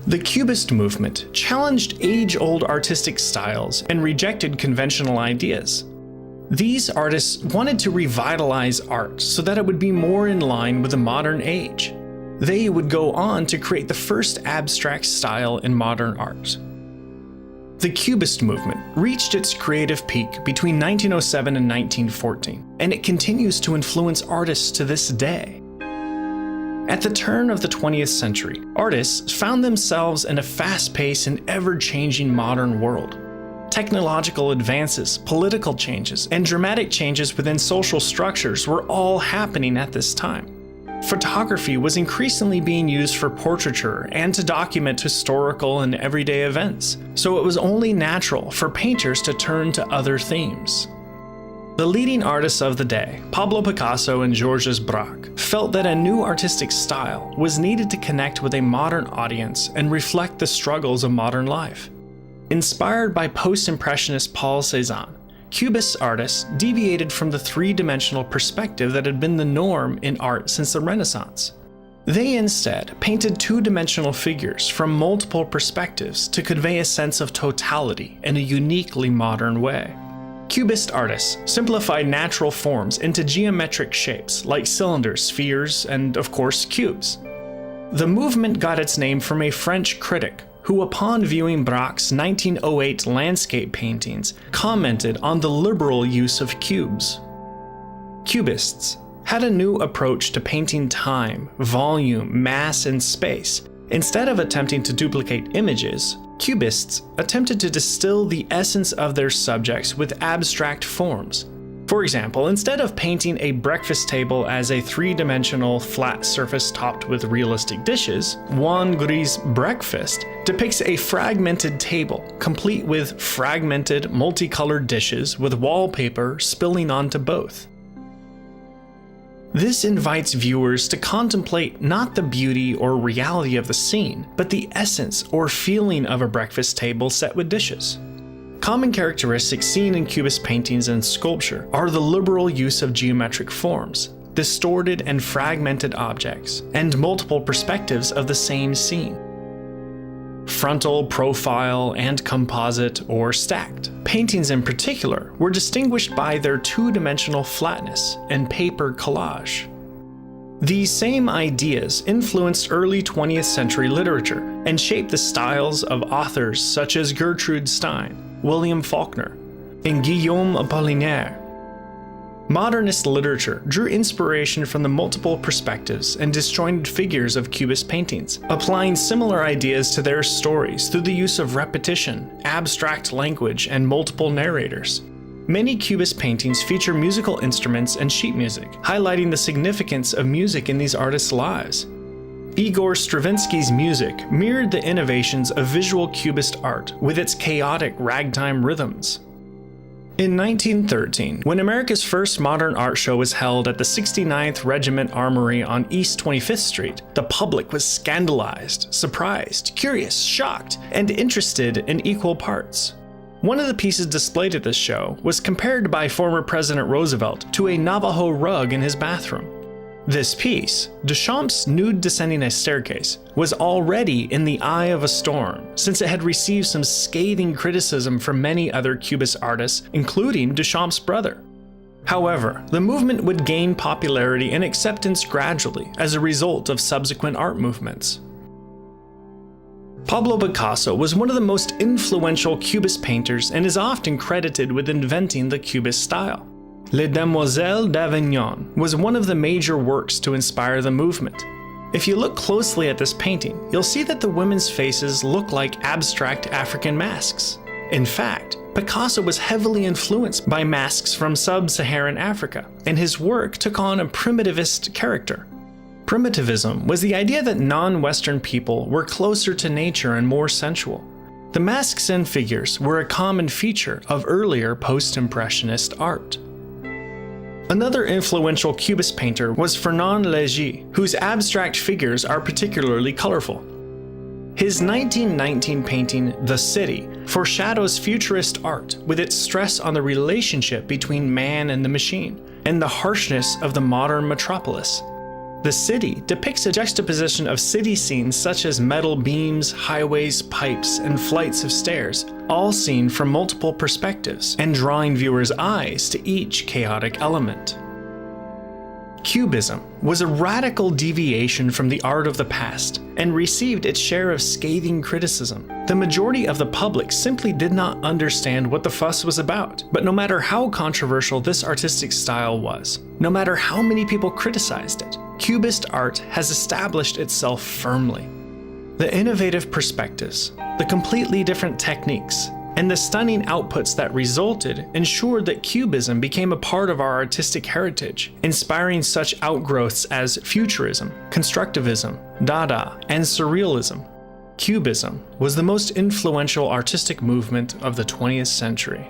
The Cubist movement challenged age-old artistic styles and rejected conventional ideas. These artists wanted to revitalize art so that it would be more in line with the modern age. They would go on to create the first abstract style in modern art. The Cubist movement reached its creative peak between 1907 and 1914, and it continues to influence artists to this day. At the turn of the 20th century, artists found themselves in a fast-paced and ever-changing modern world. Technological advances, political changes, and dramatic changes within social structures were all happening at this time. Photography was increasingly being used for portraiture and to document historical and everyday events, so it was only natural for painters to turn to other themes. The leading artists of the day, Pablo Picasso and Georges Braque, felt that a new artistic style was needed to connect with a modern audience and reflect the struggles of modern life. Inspired by post-impressionist Paul Cézanne, Cubist artists deviated from the three-dimensional perspective that had been the norm in art since the Renaissance. They instead painted two-dimensional figures from multiple perspectives to convey a sense of totality in a uniquely modern way. Cubist artists simplified natural forms into geometric shapes like cylinders, spheres, and of course cubes. The movement got its name from a French critic who, upon viewing Braque's 1908 landscape paintings, commented on the liberal use of cubes. Cubists had a new approach to painting time, volume, mass, and space. Instead of attempting to duplicate images, Cubists attempted to distill the essence of their subjects with abstract forms. For example, instead of painting a breakfast table as a three-dimensional flat surface topped with realistic dishes, Juan Gris' Breakfast depicts a fragmented table, complete with fragmented, multicolored dishes with wallpaper spilling onto both. This invites viewers to contemplate not the beauty or reality of the scene, but the essence or feeling of a breakfast table set with dishes. Common characteristics seen in Cubist paintings and sculpture are the liberal use of geometric forms, distorted and fragmented objects, and multiple perspectives of the same scene. Frontal, profile, and composite or stacked. Paintings in particular were distinguished by their two-dimensional flatness and paper collage. These same ideas influenced early 20th century literature and shaped the styles of authors such as Gertrude Stein, William Faulkner, and Guillaume Apollinaire. Modernist literature drew inspiration from the multiple perspectives and disjointed figures of Cubist paintings, applying similar ideas to their stories through the use of repetition, abstract language, and multiple narrators. Many Cubist paintings feature musical instruments and sheet music, highlighting the significance of music in these artists' lives. Igor Stravinsky's music mirrored the innovations of visual Cubist art with its chaotic ragtime rhythms. In 1913, when America's first modern art show was held at the 69th Regiment Armory on East 25th Street, the public was scandalized, surprised, curious, shocked, and interested in equal parts. One of the pieces displayed at this show was compared by former President Roosevelt to a Navajo rug in his bathroom. This piece, Duchamp's Nude Descending a Staircase, was already in the eye of a storm, since it had received some scathing criticism from many other Cubist artists, including Duchamp's brother. However, the movement would gain popularity and acceptance gradually as a result of subsequent art movements. Pablo Picasso was one of the most influential Cubist painters and is often credited with inventing the Cubist style. Les Demoiselles d'Avignon was one of the major works to inspire the movement. If you look closely at this painting, you'll see that the women's faces look like abstract African masks. In fact, Picasso was heavily influenced by masks from sub-Saharan Africa, and his work took on a primitivist character. Primitivism was the idea that non-Western people were closer to nature and more sensual. The masks and figures were a common feature of earlier post-impressionist art. Another influential Cubist painter was Fernand Léger, whose abstract figures are particularly colorful. His 1919 painting, The City, foreshadows futurist art with its stress on the relationship between man and the machine, and the harshness of the modern metropolis. The City depicts a juxtaposition of city scenes such as metal beams, highways, pipes, and flights of stairs, all seen from multiple perspectives and drawing viewers' eyes to each chaotic element. Cubism was a radical deviation from the art of the past and received its share of scathing criticism. The majority of the public simply did not understand what the fuss was about, but no matter how controversial this artistic style was, no matter how many people criticized it, Cubist art has established itself firmly. The innovative perspectives, the completely different techniques, and the stunning outputs that resulted ensured that Cubism became a part of our artistic heritage, inspiring such outgrowths as Futurism, Constructivism, Dada, and Surrealism. Cubism was the most influential artistic movement of the 20th century.